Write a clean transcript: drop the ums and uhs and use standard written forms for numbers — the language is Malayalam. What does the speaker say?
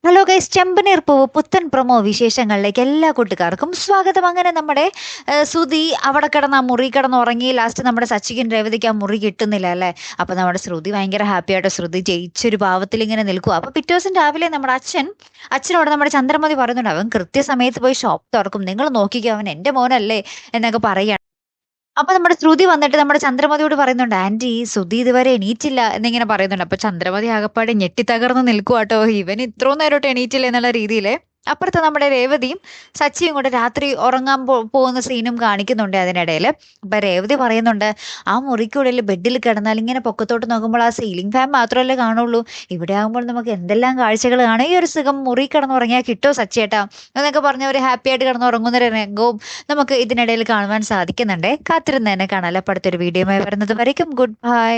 ഹലോ ഗൈസ്, ചെമ്പനീർ പൂവ് പുത്തൻ പ്രൊമോ വിശേഷങ്ങളിലേക്ക് എല്ലാ കൂട്ടുകാർക്കും സ്വാഗതം. അങ്ങനെ നമ്മുടെ സുധി അവിടെ കിടന്ന് ആ മുറി കിടന്ന് ഉറങ്ങി. ലാസ്റ്റ് നമ്മുടെ സച്ചിക്കും രേവതിക്ക് ആ മുറി കിട്ടുന്നില്ല അല്ലേ. അപ്പൊ നമ്മുടെ ശ്രുതി ഭയങ്കര ഹാപ്പി ആയിട്ട് ശ്രുതി ജയിച്ചൊരു ഭാവത്തിൽ ഇങ്ങനെ നിൽക്കുക. അപ്പൊ പിറ്റേ ദിവസം രാവിലെ നമ്മുടെ അച്ഛനോട് നമ്മുടെ ചന്ദ്രമതി പറയുന്നുണ്ട്, അവൻ കൃത്യസമയത്ത് പോയി ഷോപ്പ് തുറക്കും, നിങ്ങൾ നോക്കിക്കോ, അവൻ എന്റെ മോനല്ലേ എന്നൊക്കെ പറയുകയാണ്. അപ്പൊ നമ്മുടെ ശ്രുതി വന്നിട്ട് നമ്മുടെ ചന്ദ്രമതിയോട് പറയുന്നുണ്ട്, ആന്റി ശ്രുതി ഇതുവരെ എണീറ്റില്ല എന്നിങ്ങനെ പറയുന്നുണ്ട്. അപ്പൊ ചന്ദ്രമതി ആകപ്പാടെ ഞെട്ടിത്തകർന്ന് നിൽക്കുവാട്ടോ, ഇവൻ ഇത്രയും നേരോട്ട് എണീറ്റില്ല എന്നുള്ള രീതിയിൽ. അപ്പുറത്ത് നമ്മുടെ രേവതിയും സച്ചിയും കൂടെ രാത്രി ഉറങ്ങാൻ പോകുന്ന സീനും കാണിക്കുന്നുണ്ട് അതിനിടയിൽ. അപ്പൊ രേവതി പറയുന്നുണ്ട്, ആ മുറിക്കുള്ളിൽ ബെഡിൽ കിടന്നാൽ ഇങ്ങനെ പൊക്കത്തോട്ട് നോക്കുമ്പോൾ ആ സീലിംഗ് ഫാൻ മാത്രമല്ലേ കാണുള്ളൂ, ഇവിടെ ആകുമ്പോൾ നമുക്ക് എന്തെല്ലാം കാഴ്ചകൾ കാണാം, ഈ ഒരു സുഖം മുറി കിടന്നുറങ്ങിയാൽ കിട്ടുമോ സച്ചിയേട്ടാ എന്നൊക്കെ പറഞ്ഞ ഒരു ഹാപ്പി ആയിട്ട് കിടന്നുറങ്ങുന്ന ഒരു രംഗവും നമുക്ക് ഇതിനിടയിൽ കാണുവാൻ സാധിക്കുന്നുണ്ട്. കാത്തിരുന്ന് തന്നെ കാണാം. അപ്പോൾ അടുത്തൊരു വീഡിയോയുമായി വരുന്നത് വരയ്ക്കും ഗുഡ് ബൈ.